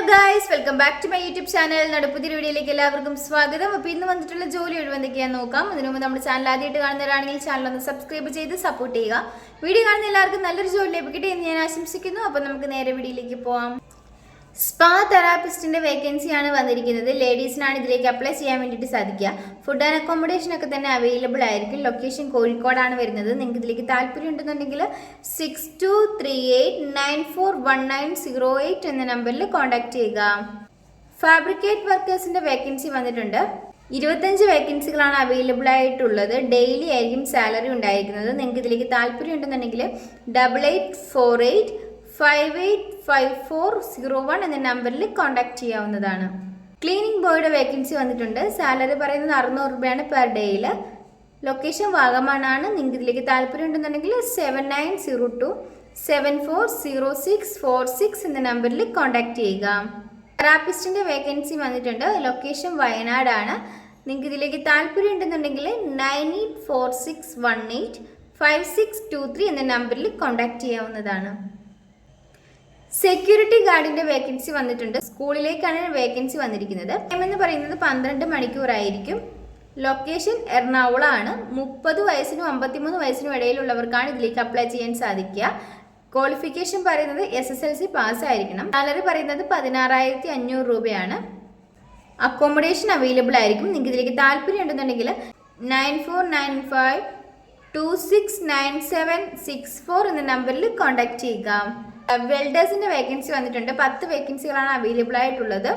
Guys, welcome back to my YouTube channel. പുതിയൊരു വീഡിയോയിലേക്ക് എല്ലാവർക്കും സ്വാഗതം. അപ്പോൾ ഇന്ന് വന്നിട്ടുള്ള ജോലി ഒഴിവെന്തൊക്കെയാണെന്ന് നോക്കാം. അതിനു മുമ്പ് നമ്മുടെ ചാനൽ ആദ്യമായിട്ട് കാണുന്നവരാണെങ്കിൽ ചാനൽ ഒന്ന് സബ്സ്ക്രൈബ് ചെയ്ത് സപ്പോർട്ട് ചെയ്യുക. വീഡിയോ കാണുന്ന എല്ലാവർക്കും നല്ലൊരു ജോലി ലഭിക്കട്ടെ എന്ന് ഞാൻ ആശംസിക്കുന്നു. അപ്പോൾ നമുക്ക് നേരെ വീഡിയോയിലേക്ക് പോകാം. സ്പാ തെറാപ്പിസ്റ്റിന്റെ വേക്കൻസിയാണ് വന്നിരിക്കുന്നത്. ലേഡീസിനാണ് ഇതിലേക്ക് അപ്ലൈ ചെയ്യാൻ വേണ്ടിയിട്ട് സാധിക്കുക. ഫുഡ് ആൻഡ് അക്കോമഡേഷൻ ഒക്കെ തന്നെ അവൈലബിൾ ആയിരിക്കും. ലൊക്കേഷൻ കോഴിക്കോടാണ് വരുന്നത്. നിങ്ങൾക്ക് ഇതിലേക്ക് താല്പര്യം ഉണ്ടെന്നുണ്ടെങ്കിൽ 6238941908 എന്ന നമ്പറിൽ കോൺടാക്ട് ചെയ്യുക. ഫാബ്രിക്കേറ്റ് വർക്കേഴ്സിന്റെ വേക്കൻസി വന്നിട്ടുണ്ട്. 25 വേക്കൻസികളാണ് അവൈലബിൾ ആയിട്ടുള്ളത്. ഡെയിലി ആയിരിക്കും സാലറി ഉണ്ടായിരിക്കുന്നത്. നിങ്ങൾക്ക് ഇതിലേക്ക് താല്പര്യം ഉണ്ടെന്നുണ്ടെങ്കിൽ 8848585401 എന്ന നമ്പറിൽ കോൺടാക്ട് ചെയ്യാവുന്നതാണ്. ക്ലീനിങ് ബോയുടെ വേക്കൻസി വന്നിട്ടുണ്ട്. സാലറി പറയുന്നത് 600 രൂപയാണ് പെർ ഡേയിൽ. ലൊക്കേഷൻ വാഗമണ്ണാണ്. നിങ്ങൾക്ക് ഇതിലേക്ക് താല്പര്യം ഉണ്ടെന്നുണ്ടെങ്കിൽ 7902740646 എന്ന നമ്പറിൽ കോൺടാക്ട് ചെയ്യുക. തെറാപ്പിസ്റ്റിന്റെ വേക്കൻസി വന്നിട്ടുണ്ട്. ലൊക്കേഷൻ വയനാടാണ്. നിങ്ങൾക്ക് ഇതിലേക്ക് താല്പര്യം ഉണ്ടെന്നുണ്ടെങ്കിൽ 9846185623 എന്ന നമ്പറിൽ കോൺടാക്ട് ചെയ്യാവുന്നതാണ്. സെക്യൂരിറ്റി ഗാർഡിന്റെ വേക്കൻസി വന്നിട്ടുണ്ട്. സ്കൂളിലേക്കാണ് വേക്കൻസി വന്നിരിക്കുന്നത്. ടൈം എന്ന് പറയുന്നത് 12 മണിക്കൂറായിരിക്കും. ലൊക്കേഷൻ എറണാകുളമാണ്. 30 വയസ്സിനും 53 വയസ്സിനും ഇടയിലുള്ളവർക്കാണ് ഇതിലേക്ക് അപ്ലൈ ചെയ്യാൻ സാധിക്കുക. ക്വാളിഫിക്കേഷൻ പറയുന്നത് SSLC പാസ് ആയിരിക്കണം. സാലറി പറയുന്നത് 16,500 രൂപയാണ്. അക്കോമഡേഷൻ അവൈലബിൾ ആയിരിക്കും. നിങ്ങൾക്ക് ഇതിലേക്ക് താല്പര്യം ഉണ്ടെന്നുണ്ടെങ്കിൽ 9495269764 എന്ന നമ്പറിൽ കോൺടാക്ട് ചെയ്യുക. വെൽഡേഴ്സിന്റെ വേക്കൻസി വന്നിട്ടുണ്ട്. 10 വേക്കൻസികളാണ് അവൈലബിൾ ആയിട്ടുള്ളത്.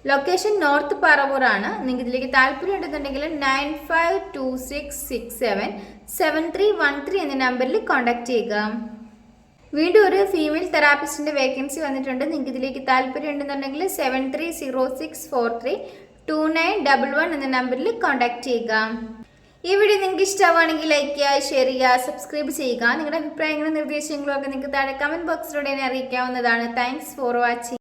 ലൊക്കേഷൻ നോർത്ത് പറവൂറാണ്. നിങ്ങൾക്ക് ഇതിലേക്ക് താല്പര്യം ഉണ്ടെന്നുണ്ടെങ്കിൽ 9526677313 എന്ന നമ്പറിൽ കോൺടാക്ട് ചെയ്യുക. വീണ്ടും ഒരു ഫീമെയിൽ തെറാപ്പിസ്റ്റിന്റെ വേക്കൻസി വന്നിട്ടുണ്ട്. നിങ്ങൾക്ക് ഇതിലേക്ക് താല്പര്യം ഉണ്ടെന്നുണ്ടെങ്കിൽ 7306432911 എന്ന നമ്പറിൽ കോൺടാക്ട് ചെയ്യുക. ഈ വീഡിയോ നിങ്ങൾക്ക് ഇഷ്ടമാണെങ്കിൽ ലൈക്ക് ചെയ്യുക, ഷെയർ ചെയ്യുക, സബ്സ്ക്രൈബ് ചെയ്യുക. നിങ്ങളുടെ അഭിപ്രായങ്ങളും നിർദ്ദേശങ്ങളും ഒക്കെ നിങ്ങൾക്ക് താഴെ കമന്റ് ബോക്സിലൂടെ അറിയിക്കാവുന്നതാണ്. Thanks for watching.